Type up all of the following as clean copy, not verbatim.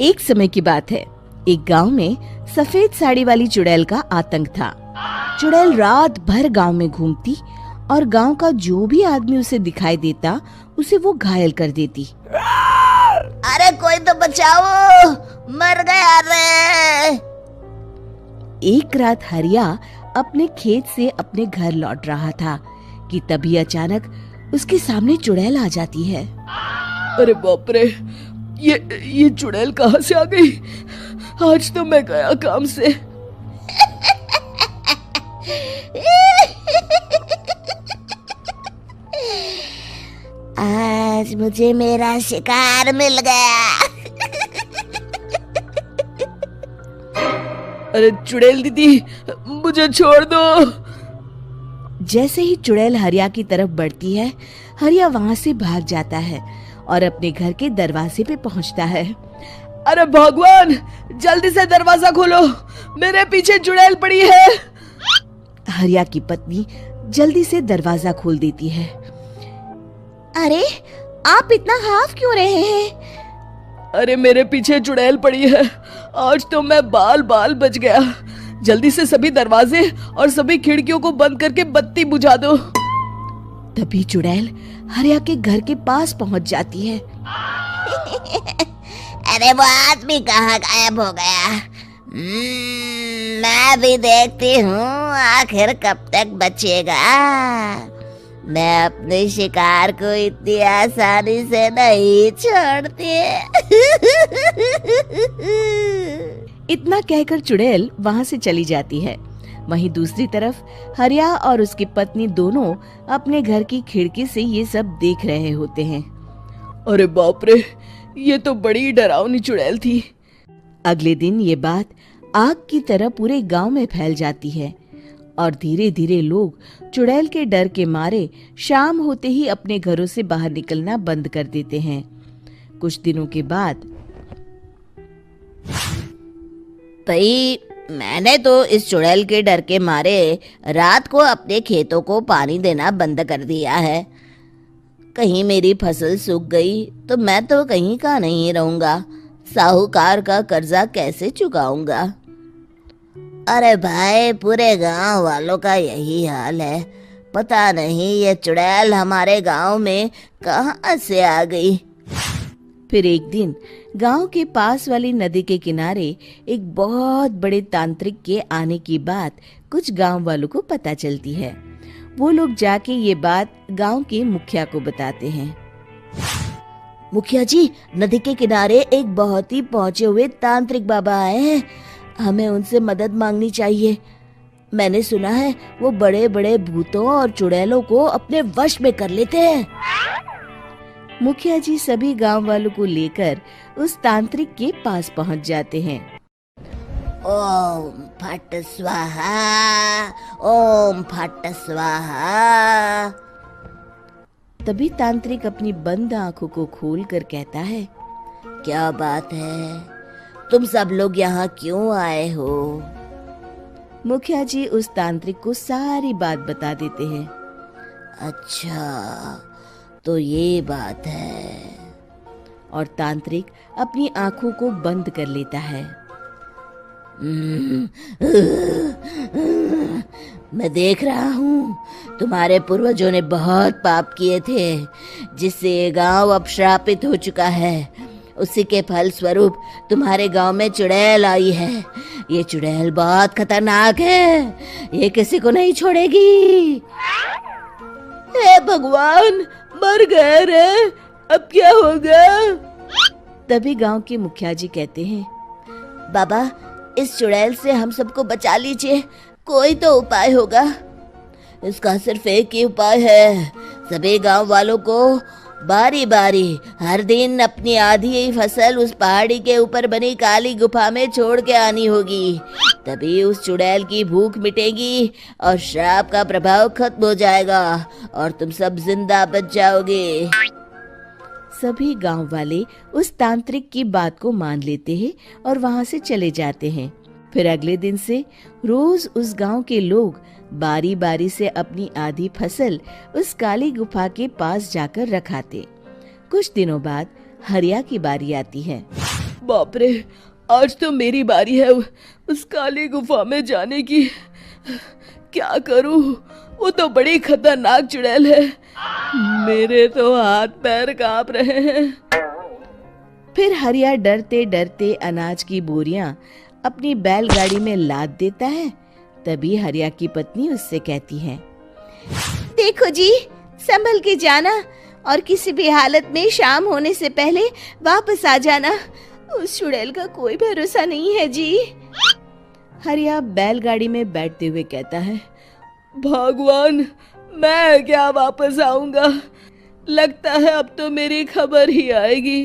एक समय की बात है। एक गांव में सफेद साड़ी वाली चुड़ैल का आतंक था। चुड़ैल रात भर गांव में घूमती और गांव का जो भी आदमी उसे दिखाई देता उसे वो घायल कर देती। अरे कोई तो बचाओ, मर गया रे। एक रात हरिया अपने खेत से अपने घर लौट रहा था कि तभी अचानक उसके सामने चुड़ैल आ जाती है। अरे बाप रे, ये चुड़ैल कहाँ से आ गई? आज तो मैं गया काम से। आज मुझे मेरा शिकार मिल गया। अरे चुड़ैल दीदी, मुझे छोड़ दो। जैसे ही चुड़ैल हरिया की तरफ बढ़ती है, हरिया वहाँ से भाग जाता है और अपने घर के दरवाजे पे पहुँचता है। अरे भगवान, जल्दी से दरवाजा खोलो, मेरे पीछे चुड़ैल पड़ी है। हरिया की पत्नी जल्दी से दरवाजा खोल देती है। अरे आप इतना हाफ क्यों रहे हैं? अरे मेरे पीछे चुड़ैल पड़ी है, आज तो मैं बाल बाल बच गया। जल्दी से सभी दरवाजे और सभी खिड़कियों को बंद करके बत्ती बुझा दो। तभी चुड़ैल हरिया के घर के पास पहुंच जाती है। अरे वो आदमी कहाँ गायब हो गया? मैं भी देखती हूँ आखिर कब तक बचेगा। मैं अपने शिकार को इतनी आसानी से नहीं छोड़ती। इतना कहकर चुड़ैल वहां से चली जाती है। वहीं दूसरी तरफ हरिया और उसकी पत्नी दोनों अपने घर की खिड़की से ये सब देख रहे होते हैं। अरे बाप रे, ये तो बड़ी डरावनी चुड़ैल थी। अगले दिन ये बात आग की तरह पूरे गांव में फैल जाती है और धीरे धीरे लोग चुड़ैल के डर के मारे शाम होते ही अपने घरों से बाहर निकलना बंद कर देते हैं। कुछ दिनों के बाद भाई, मैंने तो इस चुड़ैल के डर के मारे रात को अपने खेतों को पानी देना बंद कर दिया है। कहीं मेरी फसल सूख गई तो मैं तो कहीं का नहीं रहूंगा। साहूकार का कर्जा कैसे चुकाऊंगा? अरे भाई, पूरे गांव वालों का यही हाल है। पता नहीं ये चुड़ैल हमारे गांव में कहां से आ गई। फिर एक दिन गांव के पास वाली नदी के किनारे एक बहुत बड़े तांत्रिक के आने की बात कुछ गांव वालों को पता चलती है। वो लोग जाके ये बात गांव के मुखिया को बताते हैं। मुखिया जी, नदी के किनारे एक बहुत ही पहुंचे हुए तांत्रिक बाबा आए हैं। हमें उनसे मदद मांगनी चाहिए। मैंने सुना है वो बड़े बड़े भूतों और चुड़ैलों को अपने वश में कर लेते हैं। मुखिया जी सभी गांव वालों को लेकर उस तांत्रिक के पास पहुंच जाते हैं। ओम फट स्वाहा, ओम फट स्वाहा। तभी तांत्रिक अपनी बंद आंखों को खोलकर कहता है, क्या बात है? तुम सब लोग यहाँ क्यों आए हो? मुखिया जी उस तांत्रिक को सारी बात बता देते हैं। अच्छा, तो ये बात है। और तांत्रिक अपनी आंखों को बंद कर लेता है। मैं देख रहा हूँ तुम्हारे पूर्वजों ने बहुत पाप किए थे, जिससे ये गांव अब श्रापित हो चुका है। उसी के फल स्वरूप तुम्हारे गांव में चुड़ैल आई है। ये चुड़ैल बहुत खतरनाक है, ये किसी को नहीं छोड़ेगी। हे भगवान, मर गए रे, अब क्या होगा? तभी गांव के मुखिया जी कहते हैं, बाबा, इस चुड़ैल से हम सबको बचा लीजिए, कोई तो उपाय होगा। इसका सिर्फ एक ही उपाय है। सभी गांव वालों को बारी बारी हर दिन अपनी आधी फसल उस पहाड़ी के ऊपर बनी काली गुफा में छोड़ के आनी होगी। तभी उस चुड़ैल की भूख मिटेगी और श्राप का प्रभाव खत्म हो जाएगा और तुम सब जिंदा बच जाओगे। सभी गांव वाले उस तांत्रिक की बात को मान लेते हैं और वहां से चले जाते हैं। फिर अगले दिन से रोज उस गांव के लोग बारी बारी से अपनी आधी फसल उस काली गुफा के पास जाकर रखाते। कुछ दिनों बाद हरिया की बारी आती है। बाप रे, आज तो मेरी बारी है उस काली गुफा में जाने की। क्या करूं, वो तो बड़ी खतरनाक चुड़ैल है। मेरे तो हाथ पैर कांप रहे हैं। फिर हरिया डरते डरते अनाज की बोरियां अपनी बैलगाड़ी में लाद देता है। तभी हरिया की पत्नी उससे कहती है, देखो जी, संभल के जाना और किसी भी हालत में शाम होने से पहले वापस आ जाना। उस चुड़ैल का कोई भरोसा नहीं है जी। हरिया बैलगाड़ी में बैठते हुए कहता है, भगवान, मैं क्या वापस आऊंगा? लगता है अब तो मेरी खबर ही आएगी।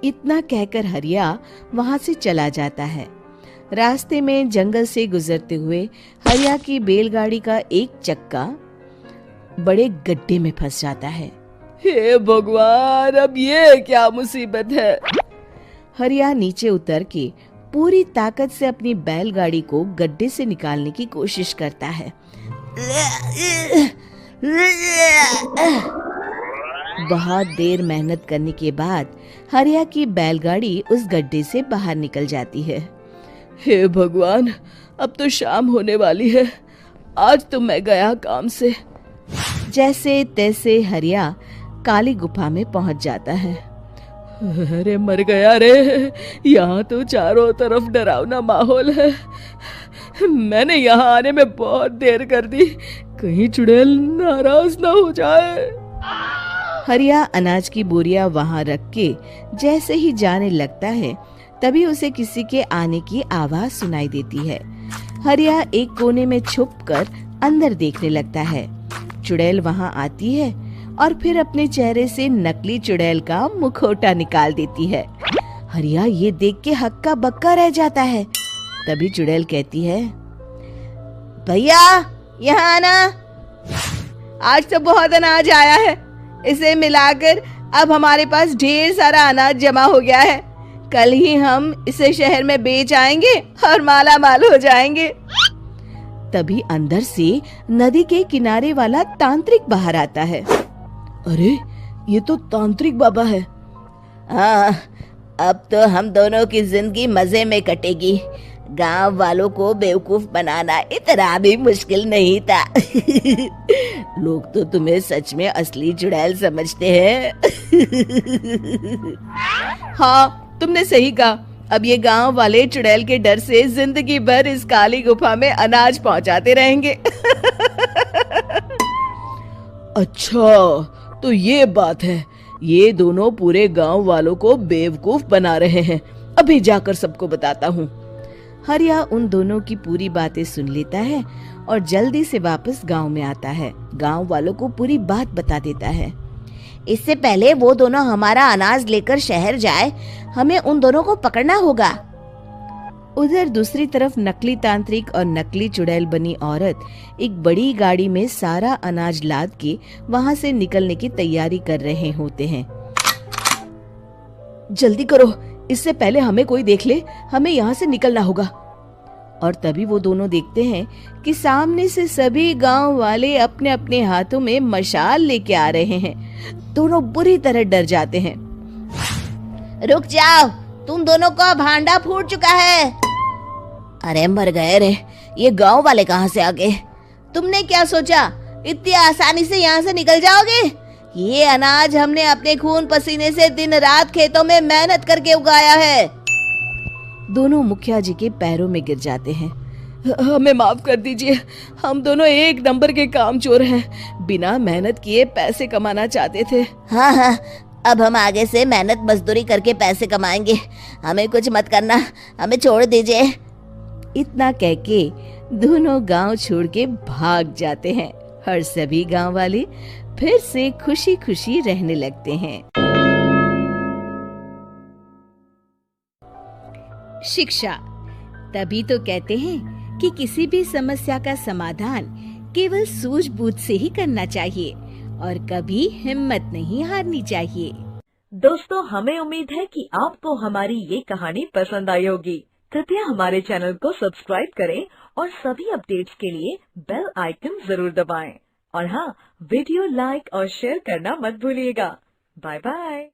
इतना कहकर हरिया वहां से चला जाता है। रास्ते में जंगल से गुजरते हुए हरिया की बैलगाड़ी का एक चक्का बड़े गड्ढे में फंस जाता है। हे भगवान, अब ये क्या मुसीबत है? हरिया नीचे उतर के पूरी ताकत से अपनी बैलगाड़ी को गड्ढे से निकालने की कोशिश करता है। बहुत देर मेहनत करने के बाद हरिया की बैलगाड़ी उस गड्ढे से बाहर निकल जाती है। हे भगवान, अब तो शाम होने वाली है। आज तो मैं गया काम से। जैसे तैसे हरिया काली गुफा में पहुंच जाता है। अरे मर गया रे, यहाँ तो चारों तरफ डरावना माहौल है। मैंने यहाँ आने में बहुत देर कर दी, कहीं चुड़ैल नाराज ना हो जाए। हरिया अनाज की बोरियां वहां रख के जैसे ही जाने लगता है, तभी उसे किसी के आने की आवाज सुनाई देती है। हरिया एक कोने में छुपकर अंदर देखने लगता है। चुड़ैल वहां आती है और फिर अपने चेहरे से नकली चुड़ैल का मुखौटा निकाल देती है। हरिया ये देख के हक्का बक्का रह जाता है। तभी चुड़ैल कहती है, भैया यहाँ आना, आज तो बहुत अनाज आया है। इसे मिलाकर अब हमारे पास ढेर सारा अनाज जमा हो गया है। कल ही हम इसे शहर में बेच आएंगे और माला माल हो जाएंगे। तभी अंदर से नदी के किनारे वाला तांत्रिक बाहर आता है। अरे, ये तो तांत्रिक बाबा है। हाँ, अब तो हम दोनों की जिंदगी मजे में कटेगी। गांव वालों को बेवकूफ बनाना इतना भी मुश्किल नहीं था। लोग तो तुम्हें सच में असली चुड़ैल समझते हैं। हाँ, तुमने सही कहा। अब ये गांव वाले चुड़ैल के डर से जिंदगी भर इस काली गुफा में अनाज पहुंचाते रहेंगे। अच्छा, तो ये बात है। ये दोनों पूरे गांव वालों को बेवकूफ बना रहे हैं। अभी जाकर सबको बताता हूँ। हरिया उन दोनों की पूरी बातें सुन लेता है और जल्दी से वापस गांव में आता है। गांव वालों को पूरी बात बता देता है। इससे पहले वो दोनों हमारा अनाज लेकर शहर जाए, हमें उन दोनों को पकड़ना होगा। उधर दूसरी तरफ नकली तांत्रिक और नकली चुड़ैल बनी औरत एक बड़ी गाड़ी में सारा अनाज लाद के वहां से निकलने की तैयारी कर रहे होते हैं। जल्दी करो, इससे पहले हमें कोई देख ले। हमें यहाँ से निकलना होगा। और तभी वो दोनों देखते हैं कि सामने से सभी गांव वाले अपने अपने हाथों में मशाल लेके आ रहे हैं। दोनों बुरी तरह डर जाते हैं। रुक जाओ, तुम दोनों का भांडा फूट चुका है। अरे मर गए रे, ये गांव वाले कहाँ से आ गए? तुमने क्या सोचा इतनी आसानी से यहाँ से निकल जाओगे? ये अनाज हमने अपने खून पसीने से दिन रात खेतों में मेहनत करके उगाया है। दोनों मुखिया जी के पैरों में गिर जाते हैं। हमें माफ कर दीजिए, हम दोनों एक नंबर के कामचोर हैं। बिना मेहनत किए पैसे कमाना चाहते थे। हाँ हाँ, अब हम आगे से मेहनत मजदूरी करके पैसे कमाएंगे। हमें कुछ मत करना, हमें छोड़ दीजिए। इतना कह के दोनों गांव छोड़ के भाग जाते हैं और सभी गांव वाले फिर से खुशी खुशी रहने लगते हैं। शिक्षा, तभी तो कहते हैं कि किसी भी समस्या का समाधान केवल सूझबूझ से ही करना चाहिए और कभी हिम्मत नहीं हारनी चाहिए। दोस्तों, हमें उम्मीद है कि आपको हमारी ये कहानी पसंद आई होगी। कृपया हमारे चैनल को सब्सक्राइब करें और सभी अपडेट्स के लिए बेल आइकन जरूर दबाएं। और हाँ, वीडियो लाइक और शेयर करना मत भूलिएगा। Bye bye.